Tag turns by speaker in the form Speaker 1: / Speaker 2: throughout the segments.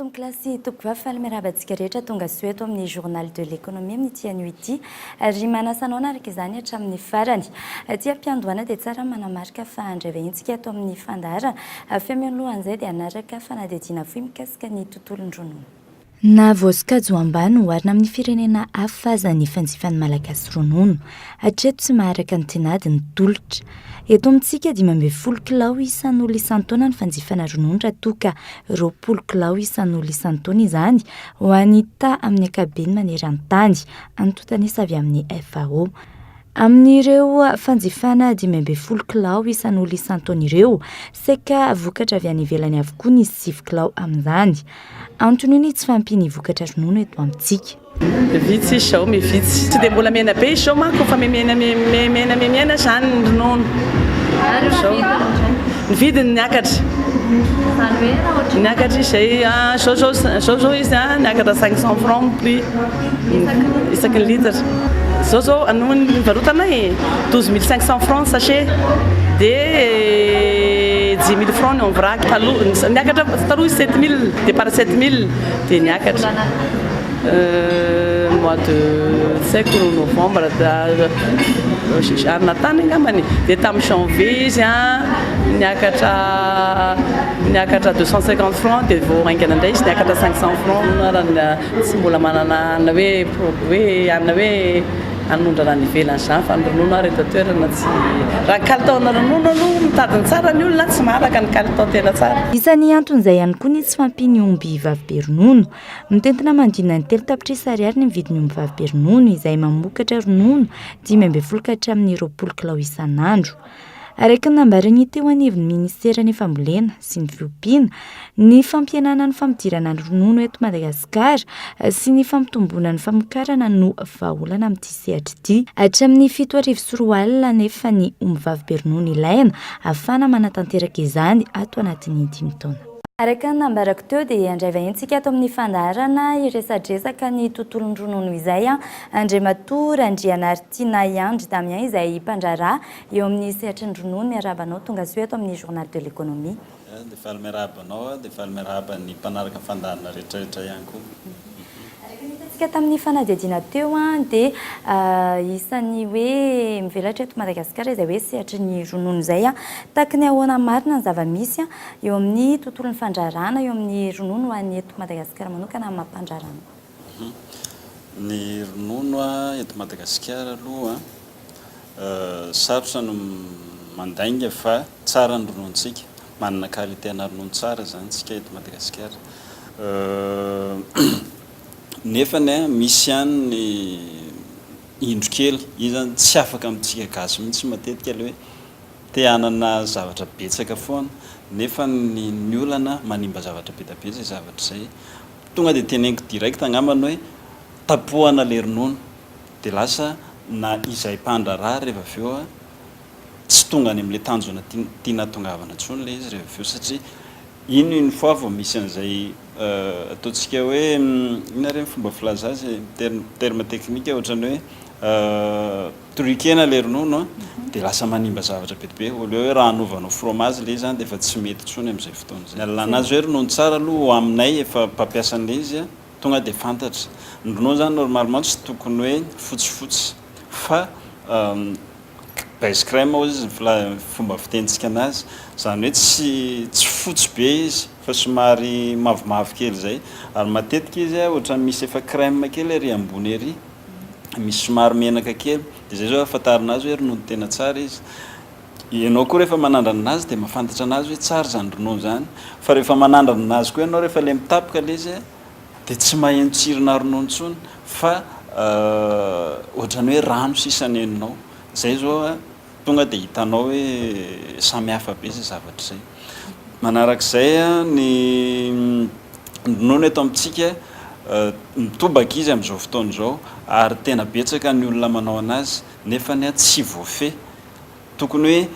Speaker 1: tombo klasy toko vafaly miarabantsika rehetra tonga soeto amin'ny journal de l'économie amin'ny tianio ity ary manasanao naraka izany hatramin'ny farany ty ampiandohana dia tsara manamarika fa andravehintsika ato amin'ny fandarana fiamialohan'izay dia anaraka fanadihadiana fohy mikasika ny tontolon-dronono. Na voasokajy ho ambany oharina amin'ny firenena hafa aza ny fanjifany malagasy ronono hatreto tsy maharaka ny tenady ny tolotra. Eto amintsika 12 kilao isan'olo isan-taona ny fanjifana ronono raha toa ka 20 kilao isan'olo isan-taona izany ho anita amin'ny ankabeny manery an-tany anotontanisa avy amin'ny FAO. Amin'ireo fanjifana 12 kilao isan'olo isan-taona ireo saika vokatra avy any ivelany avokoa ny 9 kilao amin'izany. Antoniny tsy fampiny vokatra ronono eto amintsika.
Speaker 2: Vitsy izao mivitsy. Tsy dia mbola mena be izao manko fa mena izany ny ronono. Ny vidiny niakatra. Niakatra izay zao izy niakatra 500 francs prix isaky ny litre. Zao anohony varotana 12500 francs sachet dia 10 000 francs ny en vrac. Niakatra taloha 7000 dia para 7000 dia niakatra. Mois de novembre arina tany angambany dia tamin'ny janvier izy niakatra 250 francs dia vao haingana indray izy niakatra 500 francs tsy mbola manana na hoe anna hoe anondra raha nivelany izany fa ny ronono ary eto toerana tsy raha kalitao-na ronono aloha mitadiny tsara ny olona tsy maharaka ny kalitao tena tsara.
Speaker 1: Isan'ny anton'izay ihany koa ny tsy fampiny omby vavy be ronono. Mitentina mandinina ny 3 tapitrisa ariary ny vidiny omby vavy be ronono izay mamokatra ronono 12 ka hatramin'ny 20 kilao isan'andro. Araka ny nambariny teo anivon'ny ministeran'ny fambolena sy ny fiompiana ny fampihenana ny famodirana ny ronono eto Madagasikara sy ny fampitomboana ny famokarana no vahaolana amin'ity sehatra ity. Hatramin'ny 7 sy 4 alina nefa ny omby vavy be ronono ilaina ahafahana manatanteraka izany ato anatin'ny 5 taona. Araka ny nambarako teo dia andray vahintsika ato amin'ny fandarana iresadresaka ny tontolon-dronono izay Andriamatory Andrianartina Andry Damien izay mpandraraha eo amin'ny sehatry ny ronono miarabanao tonga soa eto amin'ny journal de l'économie.
Speaker 3: Dia faly miarabanao dia faly miaraba ny mpanaraka fandarana rehetrarehetra ihany koa.
Speaker 1: Tamin'ny fanadihadiana teo dia isan'ny hoe mivelatra eto Madagasikara izay hoe sehatry ny ronono izay tahaka ny ahoana marina ny zava-misy eo amin'ny tontolon'ny fandrarana eo amin'ny ronono ho an'ny eto Madagasikara manokana amin'ny mampandrarana.
Speaker 3: Ny ronono eto Madagasikara aloha sarotra no mandainga fa tsara ny rononontsika, manana qualité-na ronono tsara zany tsika eto Madagasikara. Nefany misy ihany ny indro kely izy zany tsy afaka amintsika gasy mihitsy matetika ilay hoe te hanana zavatra betsaka foana nefa ny olana manimba zavatra betabetsaka zavatra izay tonga dia teneniko direct angambany hoe tapohana le ronono dia lasa na izay mpandraraha rehefa avy eo tsy tonga any amin'ilay tanjona tiana tongavana intsony ilay izy rehefa avy eo satria ino fois vao misy an'izay ataontsika hoe ina reny fomba filaza azy terme teknika ohatrany hoe trokena le ronono dia lasa manimba zavatra betibe olo hoe raha hanovanao fromage le zany dia efa tsy mety intsony amin'izay fotoana izay. Ny alalana azy hoe ronono tsara aloha aminay efa mpampiasa an'ilay izy tonga dia fantatra ny ronono zany normalement tsy tokony hoe fotsifotsy fa base crème izy fomba fitentsika anazy zany hoe tsy fotsy be izy fa somary mavomavo kely zay ary matetika izy ohatrany misy efa crème kely ery ambony ery misy somary menaka kely dia zay zao ahafantarina azy hoe ronono tena tsara izy. Ianao koa rehefa manandrana anazy dia mahafantatra anazy hoe tsara zany ronono zany fa rehefa manandrana anazy koa ianao rehefa ilay mitapika ilay izy dia tsy maheno tsirona ronono intsony fa ohatrany hoe rano sisany heninao zay zao tonga dia hitanao hoe samy hafa be izay zavatra izay. Manarak'izay ny ronono eto amintsika mitobaka izy amin'izao fotoana izao ary tena betsaka ny olona manao anazy nefa tsy voafehy. Tokony hoe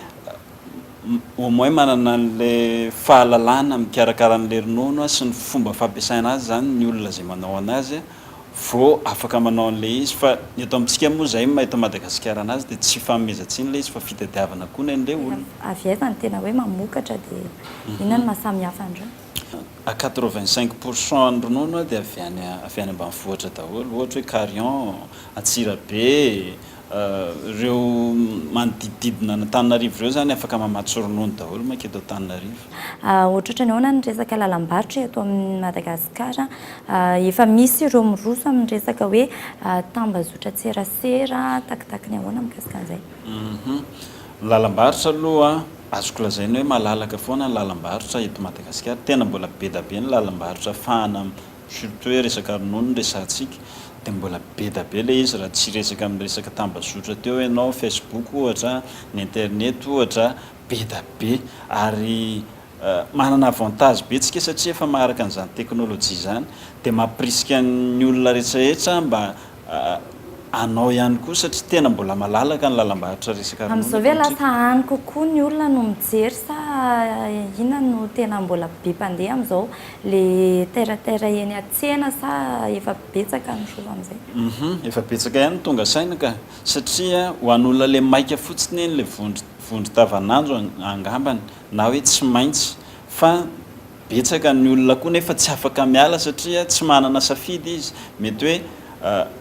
Speaker 3: au moins manana an'ilay fahalalana mikarakara an'ilay ronono sy ny fomba fampiasana azy zany ny olona izay manao anazy vao afaka manao an'ilay izy fa eto amintsika moa izay mahita Madagasikara anazy dia tsy fanomezantsiny ilay izy fa fitadiavana koa ny an'ilay olona.
Speaker 1: Avy aiza ny tena hoe mamokatra dia inona no mahasamy hafa andreo?
Speaker 3: à 85% ny ronono dia avy any ambanivohitra daholo ohatra hoe Carion, Antsirabe, ireo manodidididina Antananarivo ireo zany afaka mamatsy ronono daholo maketo Antananarivo.
Speaker 1: Ohatratra ny ahoana ny resaka lalam-barotra eto amin'ny Madagasikara, efa misy ireo miroso amin'ny resaka hoe tambazotra tserasera takitaky ny ahoana mikasika an'izay?
Speaker 3: Lalam-barotra aloha azoko lazaina hoe malalaka foana ny lalam-barotra eto Madagasikara, tena mbola be da be ny lalam-barotra ahafahana surtout hoe resaka ronono resantsika dia mbola be da be ilay izy raha tsy resaka amin'ny resaka tambazotra teo ianao Facebook ohatra, ny internet ohatra, be da be ary manana avantage betsika satria efa maharaka an'izany teknôlôjia izany dia mampirisika ny olona rehetrarehetra mba anao ihany koa satria tena mbola malalaka ny lalam-barotra resaka ronono.
Speaker 1: Amin'izao ve lasa any kokoa ny olona no mijery sa inona no tena mbola be mpandeha amin'izao le terratera eny an-tsena sa efa betsaka ny soa amin'izay?
Speaker 3: Efa betsaka ihany tonga saina ka satria ho an'olona le maika fotsiny eny le vondro davanandro angambany na hoe tsy maintsy fa betsaka ny olona koa nefa tsy afaka miala satria tsy manana safidy izy mety hoe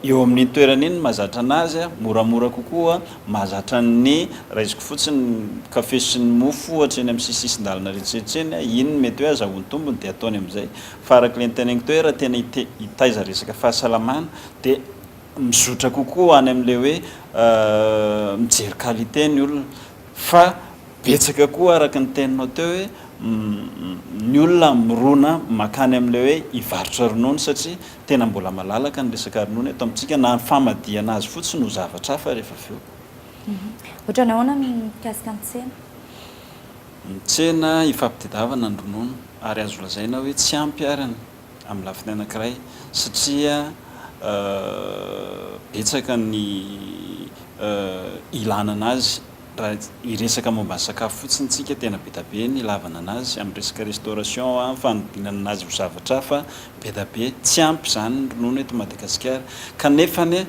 Speaker 3: eo amin'ny toerana iny mahazatra anazy moramora kokoa mahazatra ny raisiko fotsiny kafe sy ny mofo ohatra eny amin'ny sisisin-dalana rehetrarehetra eny iny mety hoe azahoany tombony dia ataony amin'izay fa araka le niteneniko teo hoe raha tena hitaiza resaka fahasalamana dia mizotra kokoa any amin'le hoe mijery qualité ny olona fa betsaka koa araka ny teninao teo hoe ny olona mirona makany amin'le hoe hivarotra ronono satria tena mbola malalaka ny resaka ronono eto amintsika na ny famadihana azy fotsiny ho zavatra hafa rehefa avy eo.
Speaker 1: Ohatrany ahoana mikasika ny tsena?
Speaker 3: Ny tsena hifampitadiavana ny ronono ary azo lazaina hoe tsy ampy arany amin'ny lafiny anankiray satria betsaka ny ilana anazy raha hiresaka momba ny sakafo fotsiny tsika tena be da be ny ilavana anazy amin'ny resaka restauration fanodinana anazy ho zavatra hafa be da be tsy ampy izany ny ronono eto Madagasikara kanefa ny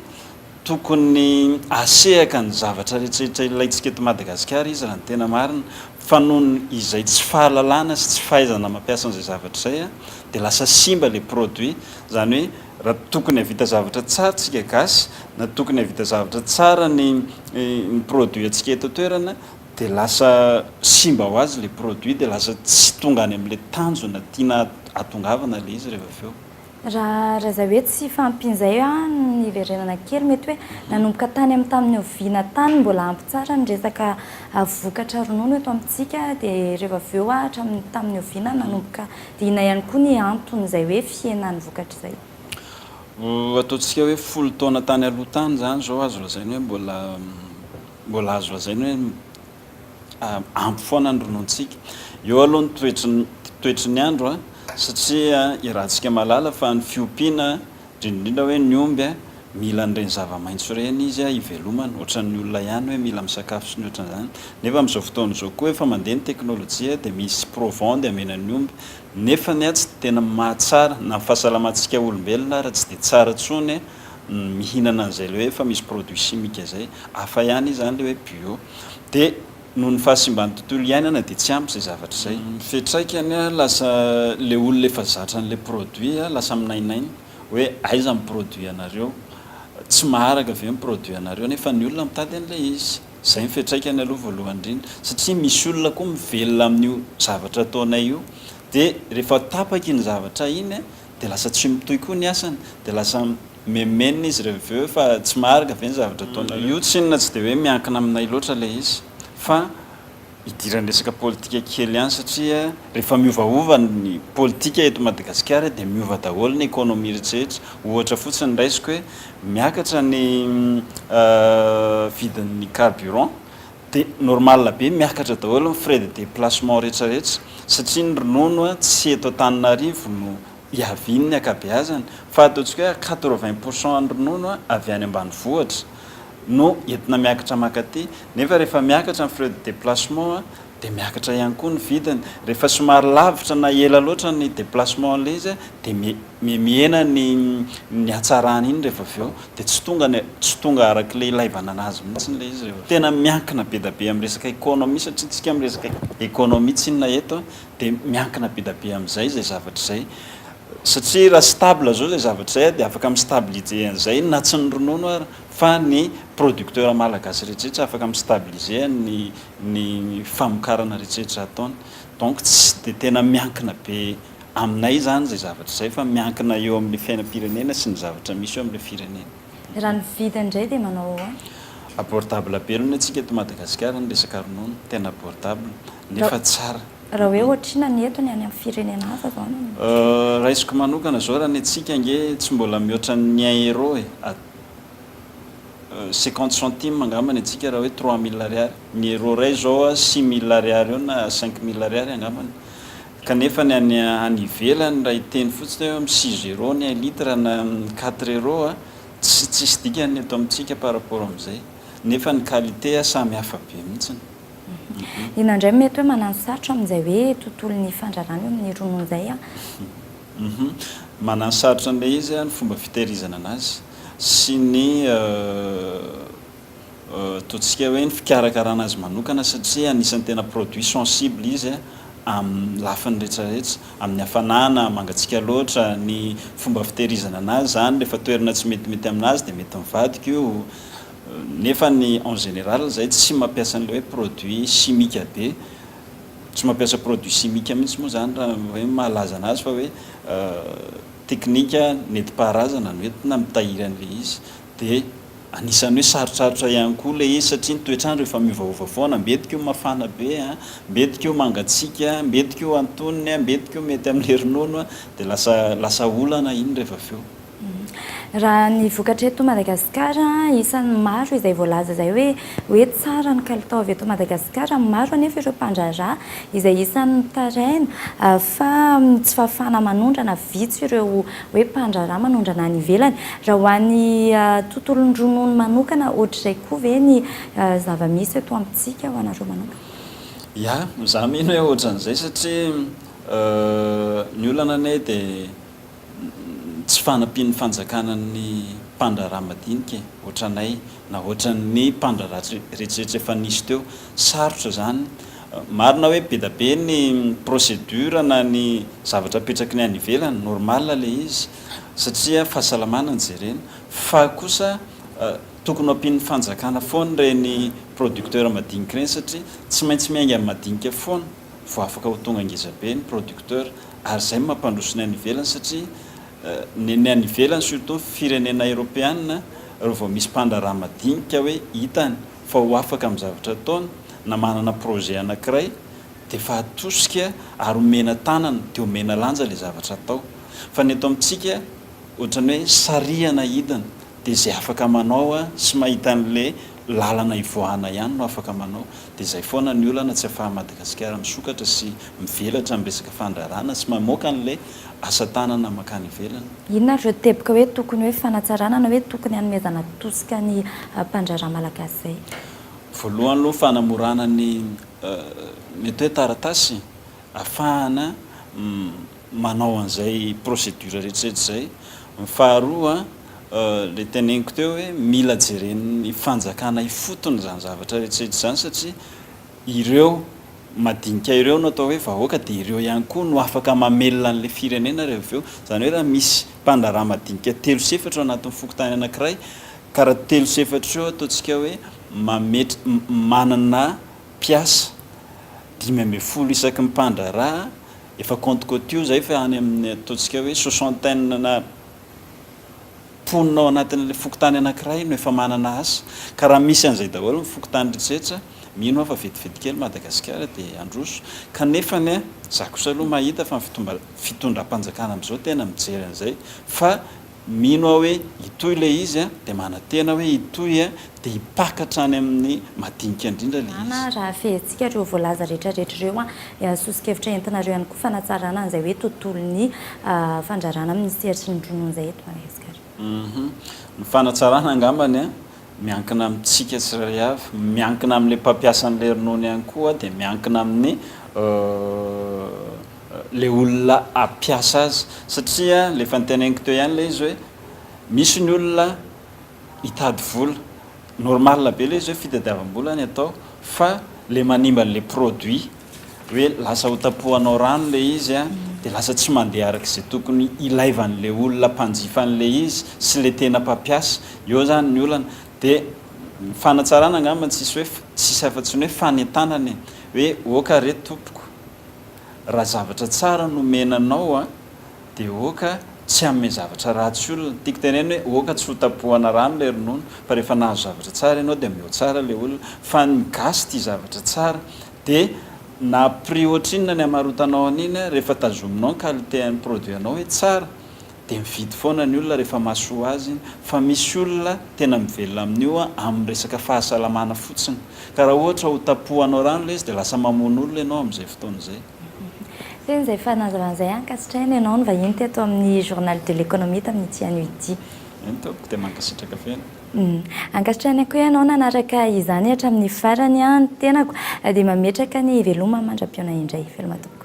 Speaker 3: tokony asehaka ny zavatra rehetrarehetra ilaintsika eto Madagasikara izy raha ny tena marina fa noho izay tsy fahalalana sy tsy fahaizana mampiasa an'izay zavatra izay dia lasa simba le produit zany hoe raha tokony havita zavatra tsara tsika gasy na tokony havita zavatra tsara ny produit atsika eto toerana dia lasa simba ho azy le produit dia lasa tsy tonga any amin'ilay tanjona tiana atongavana le izy rehefa avy eo.
Speaker 1: Raha zay hoe tsy fampian'izay ny verenana kely mety hoe nanomboka tany amin'ny tamin'ny oviana tany mbola ampy tsara ny resaka vokatra ronono eto amintsika dia rehefa avy eo hatramin'ny tamin'ny oviana nanomboka dia ina ihany koa ny anton'izay hoe fiainan'ny vokatra izay.
Speaker 3: Ataontsika hoe 10 taona tany aloha tany zany zao azo lazaina hoe mbola azo lazaina hoe ampy foana ny rononontsika eo aloha ny toetry ny andro satria irahantsika malala fa ny fiompiana indrindrindra hoe ny omby mila n'ireny zava-maitso ireny izy hivelomana ohatran'ny olona ihany hoe mila misakafo sy ny ohatran'izany nefa amin'izao fotoana izao koa efa mandeha ny teknôlôjia dia misy provende amenan'ny omby nefa ny tsy tena mahatsara na fahasalamantsika olombelona raha tsy dia tsara tsony mihinana an'izay le hoe efa misy produit chimique izay hafa ihany izany le hoe bio dia noho ny fahasimban'ny tontolo iainana dia tsy ampy izay zavatra izay fetraikany lasa le olona efa zatra n'le produit lasa minainainy hoe aiza ny produit anareo tsy maharaka avy ny produit anareo nefa ny olona mitady an'ilay izy izay ny fetraikany aloha voalohany indrindra satria misy olona koa mivelona amin'io zavatra ataonay io dia rehefa tapaky ny zavatra iny dia lasa tsy mitohy koa ny asany dia lasa memenina izy rehefa eo fa tsy maharaka avy ny zavatra ataonay io tsy inona tsy dia hoe miankina aminay loatra ilay izy fa hidiran'ny resaka politika kely ihany satria rehefa miovaova ny politika eto Madagasikara dia miova daholo ny économie rehetrarehetra ohatra fotsiny raisiko hoe miakatra ny vidin'ny carburant dia normal be miakatra daholo ny frais de déplacement rehetrarehetra satria ny ronono tsy eto Antananarivo no hiaviany ny ankabeazany fa ataontsika hoe 80% ny ronono avy any ambanivohitra no entina miakatra makaty nefa rehefa miakatra ny frais de déplacement dia miakatra ihany koa ny vidiny rehefa somary lavitra na ela loatra ny déplacement an'ilay izy dia mihena ny hatsarany iny rehefa avy eo dia tsy tonga arak'ilay ilaivana anazy mihitsy nylay izy tena miankina be da be amin'ny resaka économie satria tsika amin'ny resaka économie tsy inona eto dia miankina be da be amin'izay zay zavatra izay satria raha stable zao zay zavatra zay dia afaka amin'ny stabilité an'izay na tsy ny ronono ary fa ny producteur malagasy rehetrarehetra afaka amin'ny stabiliser ny famokarana rehetrarehetra ataony donc tsy dia tena miankina be aminay zany zay zavatra izay fa miankina eo amin'ny fiainam-pirenena sy ny zavatra misy eo amin'ilay firenena
Speaker 1: raha ny vidiny indray dia manao
Speaker 3: abordable be aloha atsika eto Madagasikara ny resaka ronono tena abordable nefa tsara
Speaker 1: raha hoe ohatrina ny eto ny any amin'ny firenena hafa zao
Speaker 3: raha isiko manokana zao raha ny atsika nge tsy mbola mihoatra ny 1 euro 50 centimes angambany atsika raha hoe 3000 ariary ny euro ray zao 6000 ariary eo na 5000 ariary angambany kanefa ny any ivelany raha hiteny fotsiny hoe 6 euro ny 1 litre na 4 euro tsisy dikany eto amintsika par rapport amin'izay nefa ny qualité samy hafa be mihitsiny
Speaker 1: ina indray mety hoe manano sarotra amin'izay hoe tontolo ny fandrarana eo amin'ny ronono izay
Speaker 3: manano sarotra an'ilay izy ny fomba fitehirizana anazy sy ny totsika hoe ny fikarakarana azy manokana satria anisan'ny tena produit sensible izy amin'ny lafiny rehetrarehetra amin'ny hafanana mangatsika loatra ny fomba fitehirizana anazy zany rehefa toerana tsy metimety aminazy dia mety mivadika io nefa ny en général zay tsy mampiasa an'ilay hoe produit chimique be tsy mampiasa produit chimique mihitsy moa zany raha hoe mahalaza anazy fa hoe teknika nentim-paharazana no entina mitahiry an'ilay izy dia anisan'ny hoe sarotrarotra ihany koa ilay izy satria ny toetrandro efa miovaova foana mbetika io mafana be mbetika io mangatsika mbetika io antonony mbetika io mety amin'ilay ronono dia lasa olana iny rehefa avy eo
Speaker 1: raha ny vokatra eto Madagasikara isan'ny maro izay voalaza izay hoe tsara ny kalitao avy eto Madagasikara maro anefa ireo mpandraraha izay isan'ny taraina fa tsy fahafahana manondrana vitsy ireo hoe mpandraraha manondrana any ivelany raha ho an'ny tontolon'ny ronono manokana ohatr'izay koa ve ny zava-misy eto amintsika ho anareo manokana
Speaker 3: ia za mino hoe ohatran'izay satria ny olana anay dia tsy fanampian'ny fanjakanany mpandraraha madinika ohatranay na ohatran'ny mpandraraha rehetrarehetra efa nisy teo sarotra zany marina hoe be da be ny procédure na ny zavatra apetraky ny any ivelany normal ilay izy satria fahasalamana ny jerena fa kosa tokony ampian'ny fanjakana foana ireny producteur madinika ireny satria tsy maintsy miainga amin'ny madinika foana vao afaka ho tonga ngezabe ny producteur ary izay mampandrosony any ivelany satria ny any ivelany surtout firenena européenne rehefa vao misy mpandraraha madinika hoe hitany fa ho afaka amin'ny zavatra ataony na manana projet anankiray dia fa atosika ary omena tanana dia omena lanja ilay zavatra atao fa ny eto amintsika ohatrany hoe sarihana hidina dia izay afaka manao sy mahita an'ilay lalana ivoahana ihany no afaka manao dia izay foana ny olana tsy afaha Madagasikara misokatra sy mivelatra amin'ny resaka fandrarana sy mamoaka an'ilay asa tanana makany ivelany
Speaker 1: inona ireo teboka hoe tokony hoe fanatsarana na hoe tokony hanomezana tosika ny mpandraraha malagasy zay
Speaker 3: voalohany aloha fanamorana ny mety hoe taratasy ahafahana manao an'izay procédure rehetrarehetra zay faharoa le teneniko teo hoe mila jeren'ny fanjakana ifotony zany zavatra rehetrarehetra zany satria ireo madinika ireo no atao hoe vahoaka dia ireo ihany koa no afaka mamelona an'ilay firenena rehefa eo zany hoe raha misy mpandraraha madinika 3-4 anatin'ny fokotany anankiray ka raha 3-4 eo ataontsika hoe manana mpiasa 5 isaky mpandraraha efa compte-cote io zay fa any amin'ny ataontsika hoe 60 na ponina ao anatin'ilay fokotany anankiray no efa manana asa ka raha misy an'izay daholo ny fokotany rehetrarehetra mino afa vetivety kely Madagasikara dia androso kanefany za kosa aloha mahita fa fitondram-panjakana amin'izao tena mijery an'izay fa mino aho hoe itoy ilay izy dia manantena hoe itoy dia hipakatra any amin'ny madinika indrindra ilay izy
Speaker 1: raha fehintsika ireo voalaza rehetrarehetra ireo sosikevitra entinareo ihany koa fanatsarana an'izay hoe tontolon'ny fandrarana amin'ny seritry ny ronono izay eto Madagasikara
Speaker 3: ny fanatsarana angambany miankina amintsika tsiray avy, miankina amin'ilay mpampiasa an'ilay ronono ihany koa dia miankina amin'ny le olona ampiasa azy satria le fantenainiko teo ihany le izy hoe misy ny olona hitady vola normal be le izy hoe fitadiavam-bola ny atao fa le manimba le produit hoe lasa ho tapohanao rano le izy a dia lasa tsy mandeha arak'izay tokony ilaivan'le olona mpanjifa an'le izy sy le tena mpampiasa eo zany ny olana dia fanatsarana angamba tsisy hoe tsisy afa-tsy ny hoe fanentanana hoe oka re tompoko raha zavatra tsara nomenanao a dia oka tsy amme zavatra ratsy olona tiako teneny hoe oka tsy ho tapohana rano le ronono fa rehefa nahazo zavatra tsara ianao dia meo tsara le olona fa migasy ty zavatra tsara dia na prix ohatrinona ny hamarotanao an'iny rehefa tazominao ny qualité ny produit anao hoe tsara dia mividy foana ny olona rehefa mahasoa azy fa misy olona tena mivelona amin'io a amin'ny resaka fahasalamana fotsiny ka raha ohatra ho tapohanao rano le izy dia lasa mamono olona ianao amin'izay fotoana izay.
Speaker 1: Teny izay fanazavan'izay ankasitrahany ianao no vahiny teto amin'ny journal de l'économie tamin'ny tiany ity.
Speaker 3: Eny taoko dia mankasitraka fena.
Speaker 1: Ankasitrahany koa ianao nanaraka izany hatramin'ny farany a ny tenako dia mametraka ny veloma mandram-piona indray veloma tompoko.